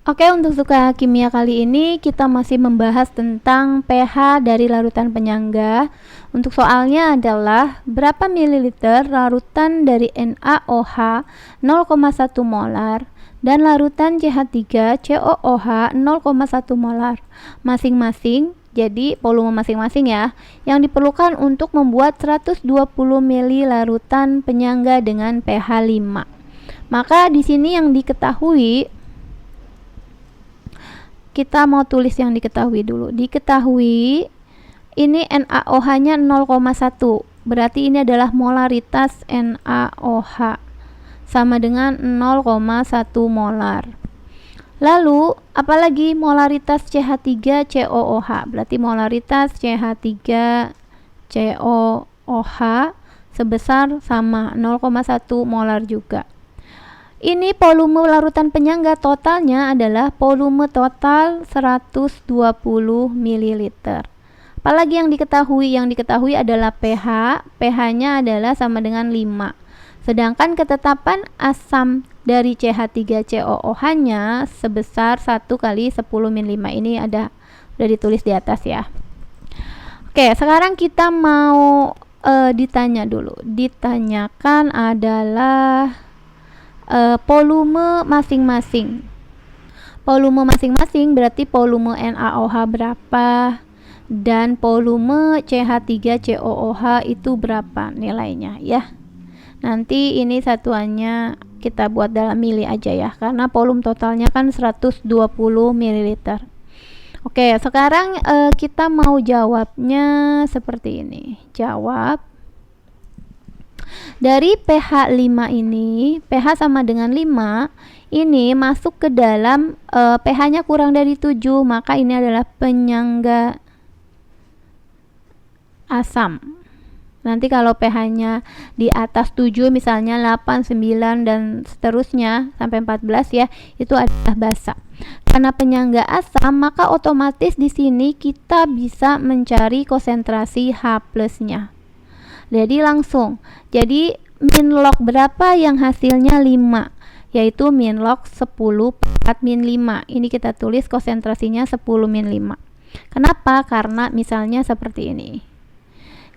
Oke, untuk suka kimia kali ini kita masih membahas tentang pH dari larutan penyangga. Untuk soalnya adalah berapa mililiter larutan dari NaOH 0,1 molar dan larutan CH3COOH 0,1 molar masing-masing. Jadi volume masing-masing ya, yang diperlukan untuk membuat 120 ml larutan penyangga dengan pH 5. Maka di sini yang diketahui, kita mau tulis yang diketahui dulu. Diketahui ini NaOH-nya 0,1. Berarti ini adalah molaritas NaOH sama dengan 0,1 molar. Lalu apalagi molaritas CH3COOH. Berarti molaritas CH3COOH sebesar sama 0,1 molar juga. Ini volume larutan penyangga totalnya adalah volume total 120 ml. Apalagi yang diketahui? Yang diketahui adalah pH. pH-nya adalah sama dengan 5. Sedangkan ketetapan asam dari CH3COOH-nya sebesar 1 kali 10 min 5. Ini udah ditulis di atas ya. Oke, sekarang kita mau ditanya dulu. Ditanyakan adalah volume masing-masing. Volume masing-masing berarti volume NaOH berapa dan volume CH3COOH itu berapa nilainya ya. Nanti ini satuannya kita buat dalam mili aja ya, karena volume totalnya kan 120 ml. Oke, sekarang kita mau jawabnya seperti ini. Jawab dari pH 5 ini, pH sama dengan 5, ini masuk ke dalam pH-nya kurang dari 7, maka ini adalah penyangga asam. Nanti kalau pH-nya di atas 7, misalnya 8, 9 dan seterusnya sampai 14 ya, itu adalah basa. Karena penyangga asam, maka otomatis di sini kita bisa mencari konsentrasi H+-nya. Jadi langsung, jadi min log berapa yang hasilnya 5, yaitu min log 10 pangkat min 5. Ini kita tulis konsentrasinya 10 min 5. Kenapa? Karena misalnya seperti ini.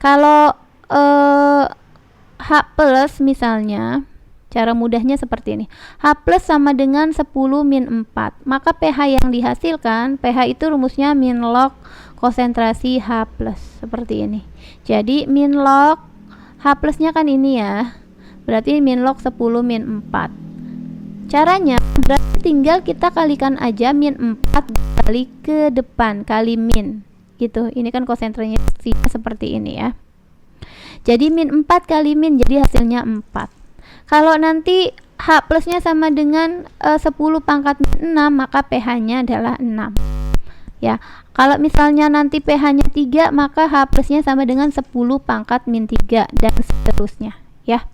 Kalau H plus misalnya, cara mudahnya seperti ini. H plus sama dengan 10 min 4. Maka pH yang dihasilkan, pH itu rumusnya min log konsentrasi H plus. Seperti ini. Jadi min log H plusnya kan ini ya. Berarti min log 10 min 4. Caranya berarti tinggal kita kalikan aja min 4 kali ke depan kali min. Gitu. Ini kan konsentrasinya seperti ini ya. Jadi min 4 kali min, jadi hasilnya 4. Kalau nanti H plusnya sama dengan 10 pangkat min 6, maka pH-nya adalah 6. Ya, kalau misalnya nanti pH-nya 3, maka H plusnya sama dengan 10 pangkat min 3 dan seterusnya ya.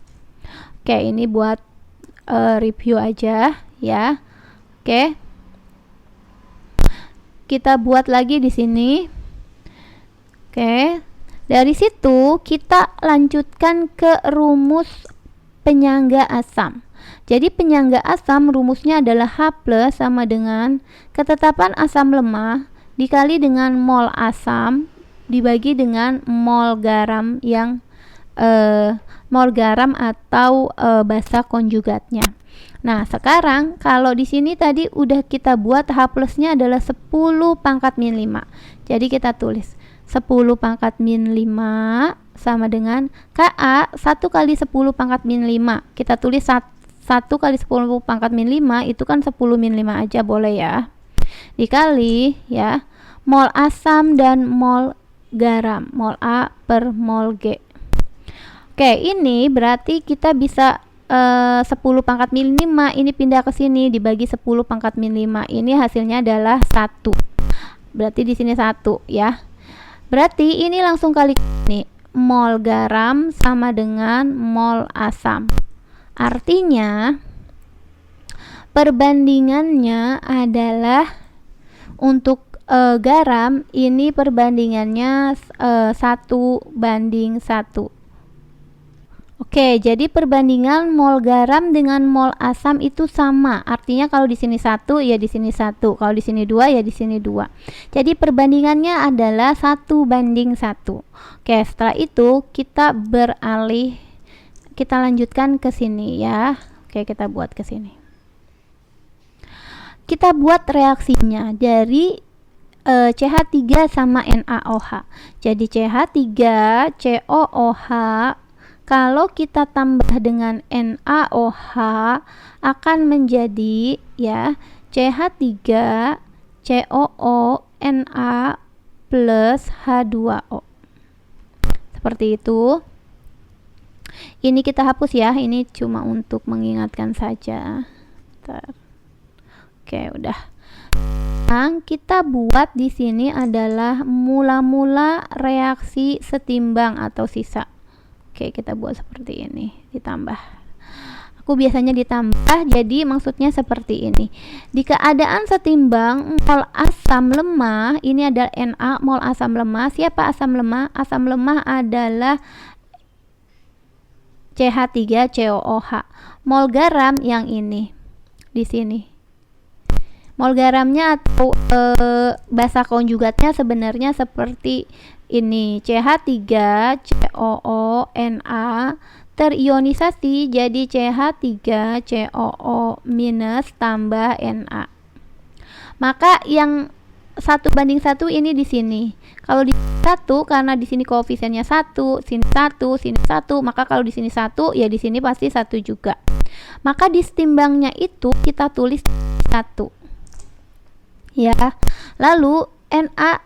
Oke, ini buat review aja ya. Oke. Kita buat lagi di sini. Oke. Dari situ kita lanjutkan ke rumus penyangga asam. Jadi penyangga asam rumusnya adalah H plus sama dengan ketetapan asam lemah dikali dengan mol asam dibagi dengan mol garam yang mol garam atau basa konjugatnya. Nah, sekarang kalau di sini tadi udah kita buat H plusnya adalah 10 pangkat min 5. Jadi kita tulis 10 pangkat min 5 sama dengan Ka 1 kali 10 pangkat min 5. Kita tulis 1 kali 10 pangkat min 5 itu kan 10 min 5 aja boleh ya. Dikali ya mol asam dan mol garam, mol A per mol G. Oke, ini berarti kita bisa 10 pangkat min 5 ini pindah ke sini dibagi 10 pangkat min 5. Ini hasilnya adalah 1. Berarti di sini 1 ya. Berarti ini langsung kali ini mol garam sama dengan mol asam. Artinya perbandingannya adalah untuk garam ini perbandingannya 1:1. Oke, jadi perbandingan mol garam dengan mol asam itu sama. Artinya kalau di sini 1 ya di sini 1, kalau di sini 2 ya di sini 2. Jadi perbandingannya adalah 1:1. Oke, setelah itu kita beralih, kita lanjutkan ke sini ya. Oke, kita buat ke sini. Kita buat reaksinya dari CH3 sama NaOH. Jadi CH3COOH kalau kita tambah dengan NaOH akan menjadi ya CH3COO plus H2O. Seperti itu. Ini kita hapus ya, ini cuma untuk mengingatkan saja. Bentar. Oke, udah. Yang kita buat di sini adalah mula-mula reaksi setimbang atau sisa. Oke, kita buat seperti ini, ditambah. Aku biasanya ditambah, jadi maksudnya seperti ini. Di keadaan setimbang, mol asam lemah, ini adalah Na, mol asam lemah. Siapa asam lemah? Asam lemah adalah CH3COOH. Mol garam yang ini, di sini. Mol garamnya atau basa konjugatnya sebenarnya seperti ini, CH3COO-Na terionisasi jadi CH3COO minus tambah Na. Maka yang 1:1 ini di sini. Kalau di 1 karena di sini koefisiennya 1, sini 1, sini 1, maka kalau di sini 1 ya di sini pasti 1 juga. Maka di setimbangnya itu kita tulis 1. Ya. Lalu Na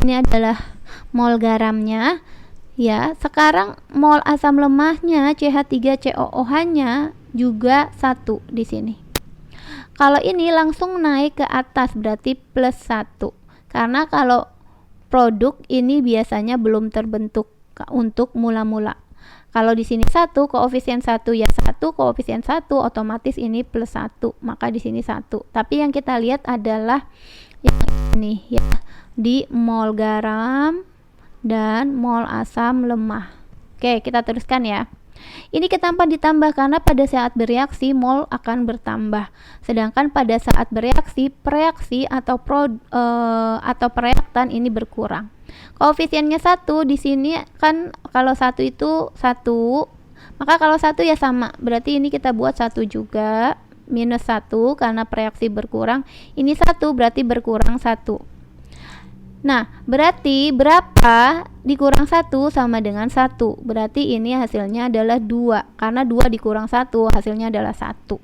ini adalah mol garamnya ya. Sekarang mol asam lemahnya CH3COOH-nya juga 1 di sini. Kalau ini langsung naik ke atas berarti plus 1. Karena kalau produk ini biasanya belum terbentuk untuk mula-mula. Kalau di sini 1, koefisien 1 ya 1, koefisien 1 otomatis ini plus 1, maka di sini 1. Tapi yang kita lihat adalah yang ini ya, di mol garam dan mol asam lemah. Oke, kita teruskan ya. Ini tanpa ditambah karena pada saat bereaksi mol akan bertambah. Sedangkan pada saat bereaksi, preaksi atau pereaktan ini berkurang. Koefisiennya 1 di sini kan kalau 1 itu 1, maka kalau 1 ya sama. Berarti ini kita buat 1 juga, minus 1 karena preaksi berkurang. Ini 1 berarti berkurang 1. Nah, berarti berapa dikurang 1 sama dengan 1. Berarti ini hasilnya adalah 2. Karena 2 dikurang 1 hasilnya adalah 1.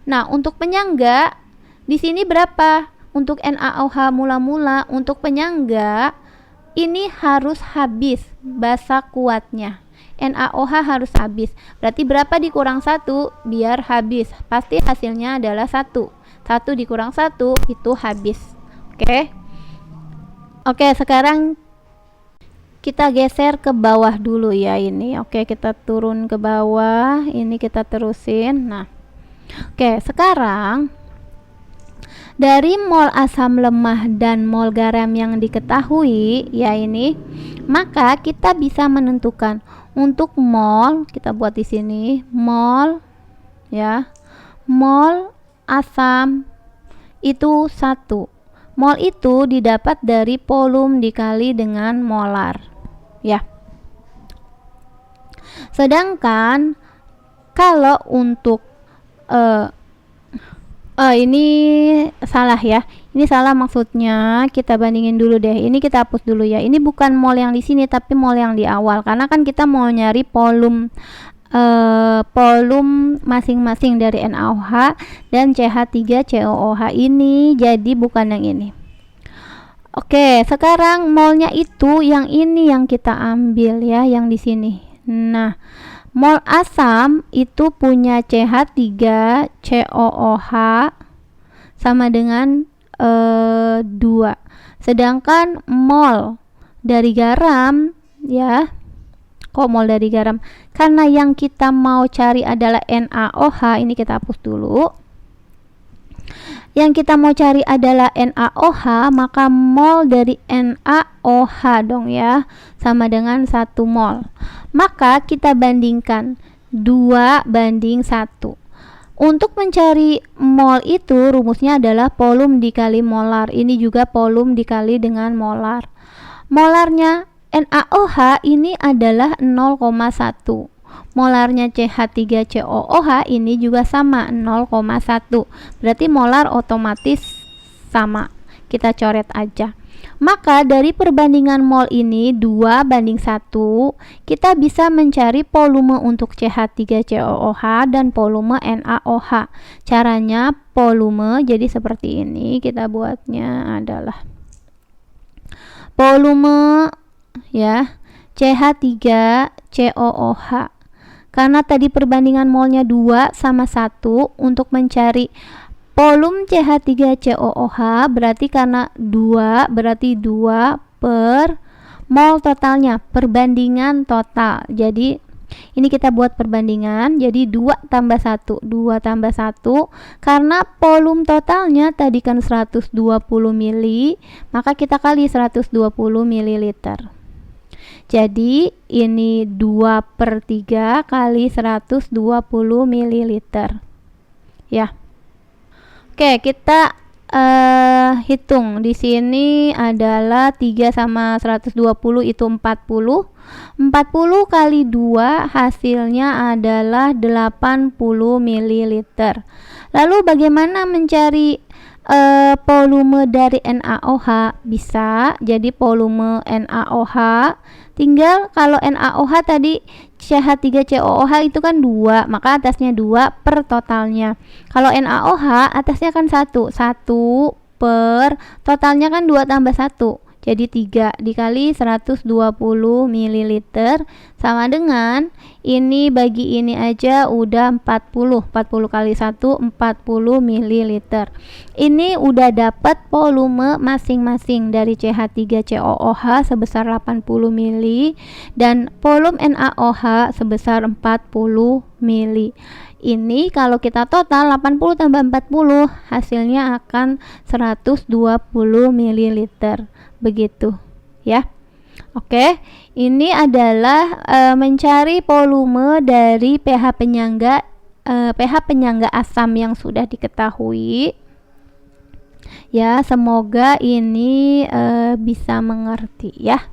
Nah, untuk penyangga di sini berapa? Untuk NaOH mula-mula, untuk penyangga ini harus habis basa kuatnya. NaOH harus habis. Berarti berapa dikurang 1 biar habis? Pasti hasilnya adalah 1. 1 dikurang 1 itu habis. Oke. Oke, sekarang kita geser ke bawah dulu ya ini. Oke, kita turun ke bawah. Ini kita terusin. Nah. Oke, sekarang dari mol asam lemah dan mol garam yang diketahui ya ini, maka kita bisa menentukan untuk mol, kita buat di sini mol ya. Mol asam itu 1. Mol itu didapat dari volum dikali dengan molar ya. Sedangkan kalau untuk ini salah ya. Ini salah maksudnya. Kita bandingin dulu deh. Ini kita hapus dulu ya. Ini bukan mol yang di sini tapi mol yang di awal. Karena kan kita mau nyari volum masing-masing dari NaOH dan CH3COOH ini, jadi bukan yang ini. Oke, sekarang molnya itu yang ini yang kita ambil ya, yang di sini. Nah, mol asam itu punya CH3COOH sama dengan 2. Sedangkan mol dari garam ya, kok mol dari garam? Karena yang kita mau cari adalah NaOH, ini kita hapus dulu. Yang kita mau cari adalah NaOH, maka mol dari NaOH dong ya, sama dengan 1 mol. Maka kita bandingkan 2:1. Untuk mencari mol itu rumusnya adalah volume dikali molar. Ini juga volume dikali dengan molar. Molarnya NaOH ini adalah 0,1. Molarnya CH3COOH ini juga sama, 0,1. Berarti molar otomatis sama. Kita coret aja. Maka dari perbandingan mol ini 2:1, kita bisa mencari volume untuk CH3COOH dan volume NaOH. Caranya volume jadi seperti ini. Kita buatnya adalah volume ya CH3COOH. Karena tadi perbandingan molnya 2 sama 1, untuk mencari volume CH3COOH berarti karena 2 berarti 2 per mol totalnya, perbandingan total. Jadi ini kita buat perbandingan, jadi 2 tambah 1, 2 tambah 1, karena volume totalnya tadi kan 120 mili, maka kita kali 120 ml. Jadi ini 2/3 kali 120 ml ya. Oke, kita hitung. Di sini adalah 3 sama 120 itu 40. 40 kali 2 hasilnya adalah 80 ml. Lalu bagaimana mencari volume dari NaOH? Bisa jadi volume NaOH tinggal, kalau NaOH tadi CH3COOH itu kan 2, maka atasnya 2 per totalnya. Kalau NaOH atasnya kan 1 per totalnya kan 2 tambah 1, jadi 3 dikali 120 ml sama dengan ini bagi ini aja udah 40 kali 1 40 ml. Ini udah dapat volume masing-masing dari CH3COOH sebesar 80 mili dan volume NaOH sebesar 40 mili. Ini kalau kita total 80 tambah 40 hasilnya akan 120 ml. Begitu ya. Oke, ini adalah mencari volume dari pH penyangga asam yang sudah diketahui. Ya, semoga ini bisa mengerti ya.